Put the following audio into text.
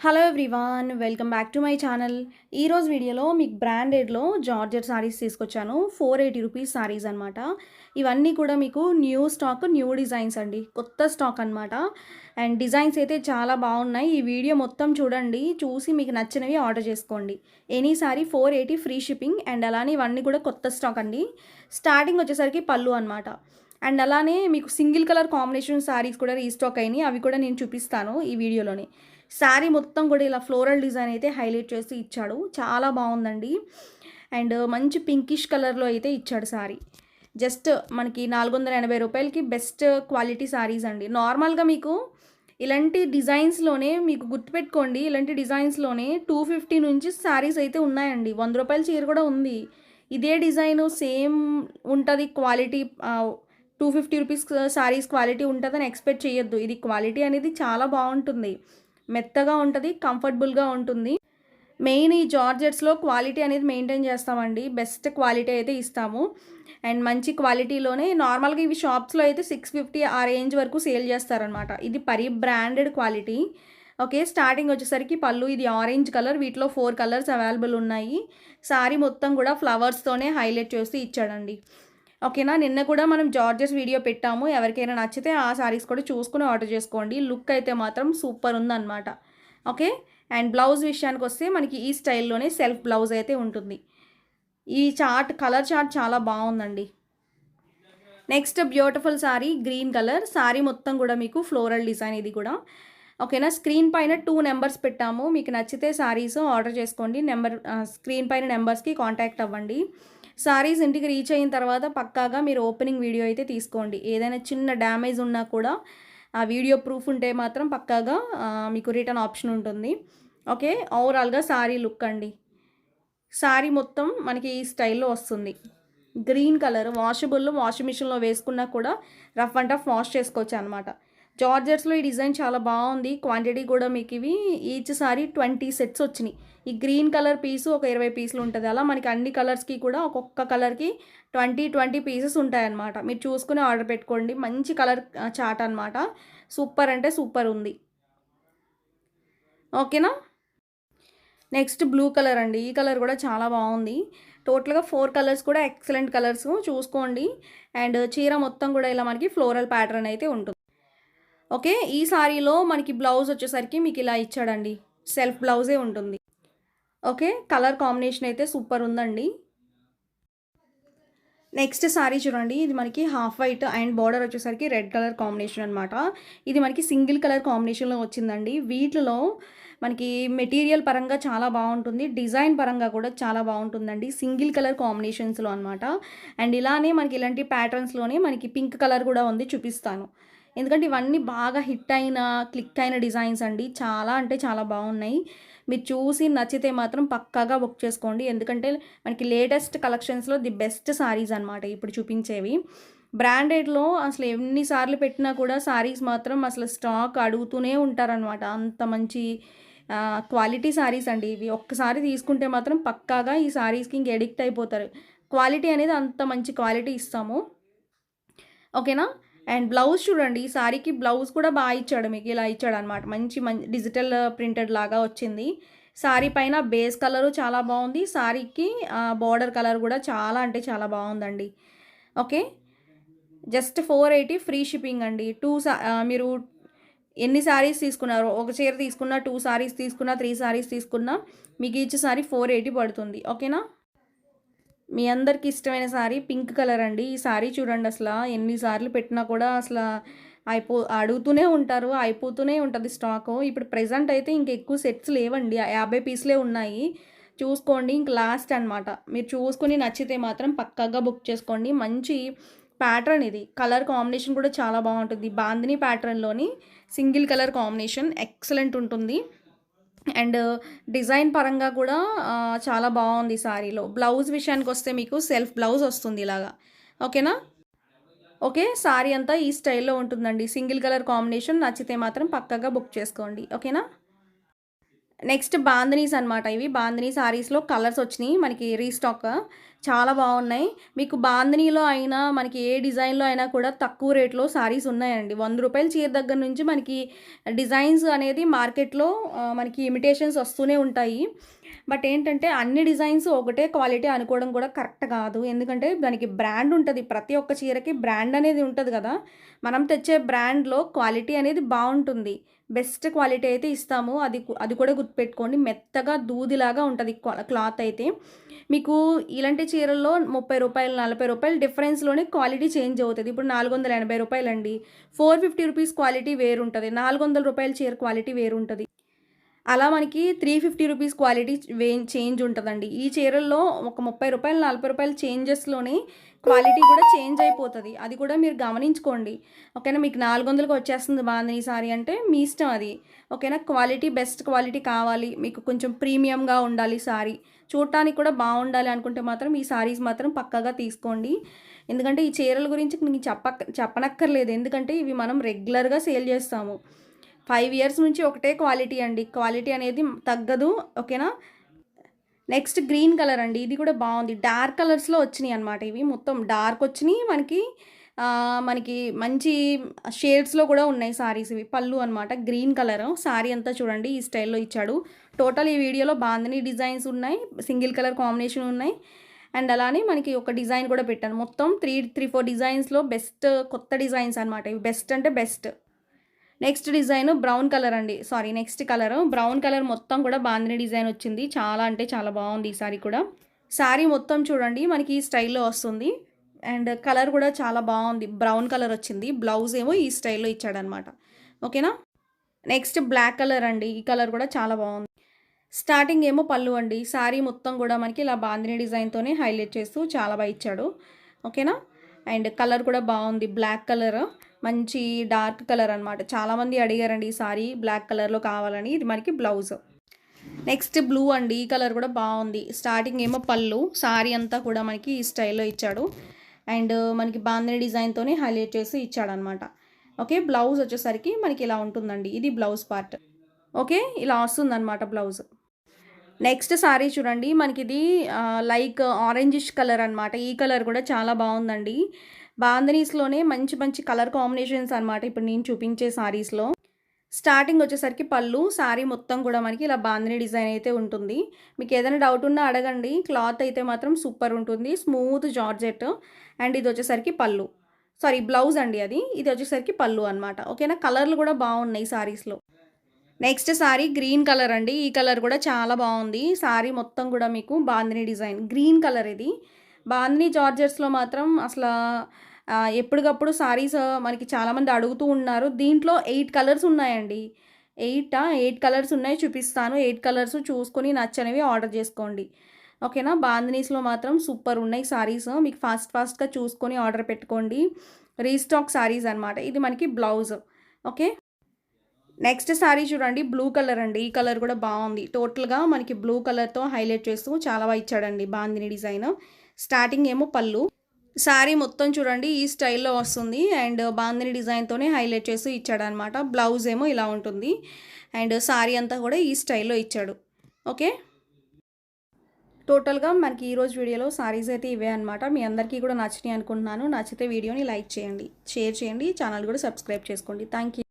Hello everyone, welcome back to my channel. ఈరోజు వీడియోలో మీకు బ్రాండెడ్లో జార్జెట్ సారీస్ తీసుకొచ్చాను. 480 రూపీస్ సారీస్ అనమాట. ఇవన్నీ కూడా మీకు న్యూ స్టాక్, న్యూ డిజైన్స్ అండి, కొత్త స్టాక్ అనమాట. అండ్ డిజైన్స్ అయితే చాలా బాగున్నాయి. ఈ వీడియో మొత్తం చూడండి, చూసి మీకు నచ్చినవి ఆర్డర్ చేసుకోండి. Any sorry 480 free shipping. And అలానే ఇవన్నీ కూడా కొత్త స్టాక్ అండి. స్టార్టింగ్ వచ్చేసరికి పళ్ళు అనమాట. అండ్ అలానే మీకు సింగిల్ కలర్ కాంబినేషన్ సారీస్ కూడా రీస్టాక్ అయినాయి. అవి కూడా నేను చూపిస్తాను ఈ వీడియోలోనే. శారీ మొత్తం కూడా ఇలా ఫ్లోరల్ డిజైన్ అయితే హైలైట్ చేసి ఇచ్చాడు. చాలా బాగుందండి. అండ్ మంచి పింకిష్ కలర్లో అయితే ఇచ్చాడు శారీ. జస్ట్ మనకి 480 రూపాయలకి బెస్ట్ క్వాలిటీ శారీస్ అండి. నార్మల్గా మీకు ఇలాంటి డిజైన్స్లోనే మీకు గుర్తుపెట్టుకోండి, ఇలాంటి డిజైన్స్లోనే 250 నుంచి శారీస్ అయితే ఉన్నాయండి. 100 రూపాయల చీర కూడా ఉంది. ఇదే డిజైను సేమ్ ఉంటుంది క్వాలిటీ. 250 రూపీస్ శారీస్ క్వాలిటీ ఉంటుందని ఎక్స్పెక్ట్ చేయొద్దు. ఇది క్వాలిటీ అనేది చాలా బాగుంటుంది, మెత్తగా ఉంటుంది, కంఫర్టబుల్గా ఉంటుంది. మెయిన్ ఈ జార్జెట్స్లో క్వాలిటీ అనేది మెయింటైన్ చేస్తామండి. బెస్ట్ క్వాలిటీ అయితే ఇస్తాము. అండ్ మంచి క్వాలిటీలోనే నార్మల్గా ఇవి షాప్స్లో అయితే 650 ఆ రేంజ్ వరకు సేల్ చేస్తారనమాట. ఇది బ్రాండెడ్ క్వాలిటీ. ఓకే, స్టార్టింగ్ వచ్చేసరికి పళ్ళు ఇది ఆరెంజ్ కలర్. వీటిలో 4 కలర్స్ అవైలబుల్ ఉన్నాయి. సారీ మొత్తం కూడా ఫ్లవర్స్తోనే హైలైట్ చేసి ఇచ్చాడండి. ఓకేనా, నిన్న కూడా మనం జార్జెస్ వీడియో పెట్టాము. ఎవరికైనా నచ్చితే ఆ సారీస్ కూడా చూసుకుని ఆర్డర్ చేసుకోండి. లుక్ అయితే మాత్రం సూపర్ ఉందన్నమాట. ఓకే, అండ్ బ్లౌజ్ విషయానికి వస్తే మనకి ఈ స్టైల్లోనే సెల్ఫ్ బ్లౌజ్ అయితే ఉంటుంది. ఈ కలర్ చార్ట్ చాలా బాగుందండి. Next beautiful sorry green colour. Sorry మొత్తం కూడా మీకు ఫ్లోరల్ డిజైన్ ఇది కూడా. ఓకేనా, స్క్రీన్ పైన 2 నెంబర్స్ పెట్టాము. మీకు నచ్చితే సారీస్ ఆర్డర్ చేసుకోండి. స్క్రీన్ పైన నెంబర్స్కి కాంటాక్ట్ అవ్వండి. సారీస్ ఇంటికి రీచ్ అయిన తర్వాత పక్కాగా మీరు ఓపెనింగ్ వీడియో అయితే తీసుకోండి. ఏదైనా చిన్న డ్యామేజ్ ఉన్నా కూడా ఆ వీడియో ప్రూఫ్ ఉంటే మాత్రం పక్కాగా మీకు రిటర్న్ ఆప్షన్ ఉంటుంది. ఓకే, ఓవరాల్గా సారీ లుక్ అండి. సారీ మొత్తం మనకి ఈ స్టైల్లో వస్తుంది. గ్రీన్ కలర్, వాషబుల్, వాషింగ్ మిషన్లో వేసుకున్నా కూడా రఫ్ అండ్ టఫ్ వాష్ చేసుకోవచ్చు అనమాట. జార్జెట్స్లో ఈ డిజైన్ చాలా బాగుంది. క్వాంటిటీ కూడా మీకు ఇవి ఈచ్ సారీ 20 సెట్స్ వచ్చినాయి. ఈ గ్రీన్ కలర్ పీసు ఒక 20 పీసులు ఉంటుంది. అలా మనకి అన్ని కలర్స్కి కూడా ఒక్కొక్క కలర్కి 20 పీసెస్ ఉంటాయన్నమాట. మీరు చూసుకుని ఆర్డర్ పెట్టుకోండి. మంచి కలర్ చాట్ అనమాట. సూపర్ అంటే సూపర్ ఉంది. ఓకేనా, నెక్స్ట్ బ్లూ కలర్ అండి. ఈ కలర్ కూడా చాలా బాగుంది. టోటల్గా 4 కలర్స్ కూడా ఎక్సలెంట్ కలర్స్, చూసుకోండి. అండ్ చీర మొత్తం కూడా ఇలా మనకి ఫ్లోరల్ ప్యాటర్న్ అయితే ఉంటుంది. ఓకే, ఈ సారీలో మనకి బ్లౌజ్ వచ్చేసరికి మీకు ఇలా ఇచ్చాడండి. సెల్ఫ్ బ్లౌజే ఉంటుంది. ఓకే, కలర్ కాంబినేషన్ అయితే సూపర్ ఉందండి. నెక్స్ట్ సారీ చూడండి. ఇది మనకి హాఫ్ వైట్ అండ్ బార్డర్ వచ్చేసరికి రెడ్ కలర్ కాంబినేషన్ అనమాట. ఇది మనకి సింగిల్ కలర్ కాంబినేషన్లో వచ్చిందండి. వీటిలో మనకి మెటీరియల్ పరంగా చాలా బాగుంటుంది, డిజైన్ పరంగా కూడా చాలా బాగుంటుందండి. సింగిల్ కలర్ కాంబినేషన్స్లో అనమాట. అండ్ ఇలానే మనకి ఇలాంటి ప్యాటర్న్స్లోనే మనకి పింక్ కలర్ కూడా ఉంది, చూపిస్తాను. ఎందుకంటే ఇవన్నీ బాగా హిట్ అయిన, క్లిక్ అయిన డిజైన్స్ అండి. చాలా అంటే చాలా బాగున్నాయి. మీరు చూసి నచ్చితే మాత్రం పక్కాగా బుక్ చేసుకోండి. ఎందుకంటే మనకి లేటెస్ట్ కలెక్షన్స్లో ది బెస్ట్ సారీస్ అనమాట ఇప్పుడు చూపించేవి. బ్రాండెడ్లో అసలు ఎన్నిసార్లు పెట్టినా కూడా సారీస్ మాత్రం అసలు స్టాక్ అడుగుతూనే ఉంటారనమాట. అంత మంచి క్వాలిటీ సారీస్ అండి ఇవి. ఒక్కసారి తీసుకుంటే మాత్రం పక్కాగా ఈ సారీస్కి ఇంక ఎడిక్ట్ అయిపోతారు. క్వాలిటీ అనేది అంత మంచి క్వాలిటీ ఇస్తాము. ఓకేనా, అండ్ బ్లౌజ్ చూడండి. ఈ సారీకి బ్లౌజ్ కూడా బాగా ఇచ్చాడు, మీకు ఇలా ఇచ్చాడు అనమాట. మంచి డిజిటల్ ప్రింటెడ్ లాగా వచ్చింది. సారీ పైన బేస్ కలరు చాలా బాగుంది. సారీకి బార్డర్ కలర్ కూడా చాలా అంటే చాలా బాగుందండి. ఓకే, జస్ట్ 480 ఫ్రీ షిప్పింగ్ అండి. మీరు ఎన్ని సారీస్ తీసుకున్నారో, ఒక చీర తీసుకున్నా, 2 సారీస్ తీసుకున్నా, 3 సారీస్ తీసుకున్నా మీకు ఈచ్ సారీ 480 పడుతుంది. ఓకేనా, మీ అందరికి ఇష్టమైన సారీ పింక్ కలర్ అండి. ఈ సారీ చూడండి, అసలు ఎన్నిసార్లు పెట్టినా కూడా అసలు అడుగుతూనే ఉంటారు, అయిపోతూనే ఉంటుంది స్టాకు. ఇప్పుడు ప్రెజెంట్ అయితే ఇంక ఎక్కువ సెట్స్ లేవండి, 50 పీసులే ఉన్నాయి. చూసుకోండి, ఇంక లాస్ట్ అనమాట. మీరు చూసుకుని నచ్చితే మాత్రం పక్కాగా బుక్ చేసుకోండి. మంచి ప్యాటర్న్ ఇది. కలర్ కాంబినేషన్ కూడా చాలా బాగుంటుంది. బాందిని ప్యాటర్న్లోని సింగిల్ కలర్ కాంబినేషన్ ఎక్సలెంట్ ఉంటుంది. అండ్ డిజైన్ పరంగా కూడా చాలా బాగుంది సారీలో. బ్లౌజ్ విషయానికి వస్తే మీకు సెల్ఫ్ బ్లౌజ్ వస్తుంది ఇలాగా. ఓకేనా, ఓకే, సారీ అంతా ఈ స్టైల్లో ఉంటుందండి. Single colour combination. నచ్చితే మాత్రం పక్కాగా బుక్ చేసుకోండి. ఓకేనా, నెక్స్ట్ బాందినీస్ అనమాట. ఇవి బాందినీ సారీస్‌లో కలర్స్ వచ్చినాయి మనకి రీస్టాక్. చాలా బాగున్నాయి. మీకు బాందినీలో అయినా మనకి ఏ డిజైన్‌లో అయినా కూడా తక్కువ రేట్‌లో సారీస్ ఉన్నాయండి. ₹100 చీర దగ్గర నుంచి మనకి డిజైన్స్ అనేది మార్కెట్‌లో మనకి ఇమిటేషన్స్ వస్తూనే ఉంటాయి. బట్ ఏంటంటే అన్ని డిజైన్స్ ఒకటే క్వాలిటీ అనుకోవడం కూడా కరెక్ట్ కాదు. ఎందుకంటే దానికి బ్రాండ్ ఉంటది. ప్రతి ఒక్క చీరకి బ్రాండ్ అనేది ఉంటది కదా! మనం తెచ్చే బ్రాండ్‌లో క్వాలిటీ అనేది బావుంటుంది. బెస్ట్ క్వాలిటీ అయితే ఇస్తాము. అది కూడా గుర్తుపెట్టుకోండి. మెత్తగా దూదిలాగా ఉంటది క్లాత్ అయితే. మీకు ఇలాంటి చీరల్లో ₹30, ₹40 డిఫరెన్స్‌లోనే క్వాలిటీ చేంజ్ అవుతది. ఇప్పుడు ₹480 అండి. ₹450 క్వాలిటీ వేరుంటది. ₹400 చీర క్వాలిటీ వేరుంటది. అలా మనకి ₹350 క్వాలిటీ చేంజ్ ఉంటదండి. ఈ చీరల్లో ఒక ₹30, ₹40 చేంజెస్‌లోనే క్వాలిటీ కూడా చేంజ్ అయిపోతది. అది కూడా మీరు గమనించుకోండి. ఓకేనా? మీకు 400కి వచ్చేస్తుంది బాందినీ సారీ అంటే మీ ఇష్టం అది. ఓకేనా? క్వాలిటీ బెస్ట్ క్వాలిటీ కావాలి, మీకు కొంచెం ప్రీమియంగా ఉండాలి సారీ, చూడటానికి కూడా బావుండాలి అనుకుంటే మాత్రం ఈ సారీస్ మాత్రం పక్కాగా తీసుకోండి. ఎందుకంటే ఈ చీరల గురించి నేను చెప్పనక్కర్లేదు. ఎందుకంటే ఇవి మనం రెగ్యులర్‌గా సేల్ చేస్తాము. 5 ఇయర్స్ నుంచి ఒకటే క్వాలిటీ అండి. క్వాలిటీ అనేది తగ్గదు. ఓకేనా? నెక్స్ట్ గ్రీన్ కలర్ అండి. ఇది కూడా బావుంది. డార్క్ కలర్స్‌లో వచ్చినియి అనమాట ఇవి. మొత్తం డార్క్ వచ్చినియి. మనకి మంచి షేడ్స్‌లో కూడా ఉన్నాయి సారీస్ ఇవి. పళ్ళు అనమాట. Green colour. సారీ అంతా చూడండి ఈ స్టైల్‌లో ఇచ్చాడు. టోటల్ ఈ వీడియోలో బాందినీ డిజైన్స్ ఉన్నాయి. సింగిల్ కలర్ కాంబినేషన్ ఉన్నాయి. అండ్ అలానే మనకి ఒక డిజైన్ కూడా పెట్టాను. మొత్తం 4 డిజైన్స్‌లో బెస్ట్ కొత్త డిజైన్స్ అనమాట. ఇవి బెస్ట్ అంటే best. Next design brown colour అండి. Sorry next colour brown colour మొత్తం కూడా బాందినీ డిజైన్ వచ్చింది. చాలా అంటే చాలా బాగుంది ఈ సారీ కూడా. సారీ మొత్తం చూడండి మనకి ఈ స్టైల్‌లో వస్తుంది. అండ్ కలర్ కూడా చాలా బాగుంది. బ్రౌన్ కలర్ వచ్చింది. బ్లౌజ్ ఏమో ఈ స్టైల్‌లో ఇచ్చాడనమాట. ఓకేనా? నెక్స్ట్ బ్లాక్ కలర్ అండి. ఈ కలర్ కూడా చాలా బాగుంది. స్టార్టింగ్ ఏమో పళ్ళు అండి. సారీ మొత్తం కూడా మనకి ఇలా బాందినీ డిజైన్‌తోనే హైలైట్ చేస్తూ చాలా బాగా ఇచ్చాడు. ఓకేనా? అండ్ కలర్ కూడా బాగుంది. బ్లాక్ కలర్ మంచి డార్క్ కలర్ అనమాట. చాలామంది అడిగారండి ఈ సారీ బ్లాక్ కలర్‌లో కావాలని. ఇది మనకి బ్లౌజ్. నెక్స్ట్ బ్లూ అండి. ఈ కలర్ కూడా బాగుంది. స్టార్టింగ్ ఏమో పళ్ళు, సారీ అంతా కూడా మనకి ఈ స్టైల్‌లో ఇచ్చాడు. అండ్ మనకి బాందినీ డిజైన్‌తోనే హైలైట్ చేసి ఇచ్చాడనమాట. ఓకే. బ్లౌజ్ వచ్చేసరికి మనకి ఇలా ఉంటుందండి. ఇది బ్లౌజ్ పార్ట్. ఓకే. ఇలా వస్తుందనమాట బ్లౌజ్. నెక్స్ట్ సారీ చూడండి మనకిది లైక్ ఆరెంజిష్ కలర్ అనమాట. ఈ కలర్ కూడా చాలా బాగుందండి. బాందినీస్‌లోనే మంచి మంచి కలర్ కాంబినేషన్స్ అనమాట ఇప్పుడు నేను చూపించే సారీస్‌లో. స్టార్టింగ్ వచ్చేసరికి పళ్ళు, సారీ మొత్తం కూడా మనకి ఇలా బాందినీ డిజైన్ అయితే ఉంటుంది. మీకు ఏదైనా డౌట్ ఉన్నా అడగండి. క్లాత్ అయితే మాత్రం సూపర్ ఉంటుంది. Smooth georgette. అండ్ ఇది వచ్చేసరికి పళ్ళు. సారీ బ్లౌజ్ అండి అది. ఇది వచ్చేసరికి పళ్ళు అనమాట. ఓకేనా? కలర్లు కూడా బాగున్నాయి సారీస్‌లో. నెక్స్ట్ సారీ గ్రీన్ కలర్ అండి. ఈ కలర్ కూడా చాలా బాగుంది. సారీ మొత్తం కూడా మీకు బాందినీ డిజైన్. గ్రీన్ కలర్ ఇది. బాందినీ జార్జెట్స్‌లో మాత్రం ఎప్పటికప్పుడు సారీస్ మనకి చాలామంది అడుగుతూ ఉన్నారు. దీంట్లో 8 కలర్స్ ఉన్నాయండి. 8 కలర్స్ ఉన్నాయి చూపిస్తాను. 8 కలర్స్ చూసుకొని నచ్చనివి ఆర్డర్ చేసుకోండి. ఓకేనా? బాందినీస్‌లో మాత్రం సూపర్ ఉన్నాయి సారీస్. మీకు ఫాస్ట్‌గా చూసుకొని ఆర్డర్ పెట్టుకోండి. రీస్టాక్ సారీస్ అనమాట. ఇది మనకి బ్లౌజ్. ఓకే. నెక్స్ట్ సారీ చూడండి బ్లూ కలర్ అండి. ఈ కలర్ కూడా బాగుంది. టోటల్‌గా మనకి బ్లూ కలర్‌తో హైలైట్ చేస్తూ చాలా బాగా ఇచ్చాడండి బాందినీ డిజైన్. స్టార్టింగ్ ఏమో పళ్ళు. సారీ మొత్తం చూడండి ఈ స్టైల్‌లో వస్తుంది. అండ్ బాందినీ డిజైన్‌తోనే హైలైట్ చేస్తూ ఇచ్చాడనమాట. బ్లౌజ్ ఏమో ఇలా ఉంటుంది. అండ్ సారీ అంతా కూడా ఈ స్టైల్‌లో ఇచ్చాడు. ఓకే. టోటల్‌గా మనకి ఈరోజు వీడియోలో సారీస్ అయితే ఇవే అనమాట. మీ అందరికీ కూడా నచ్చినాయి అనుకుంటున్నాను. నచ్చితే వీడియోని లైక్ చేయండి, షేర్ చేయండి, ఛానల్ కూడా సబ్స్క్రైబ్ చేసుకోండి. Thank you.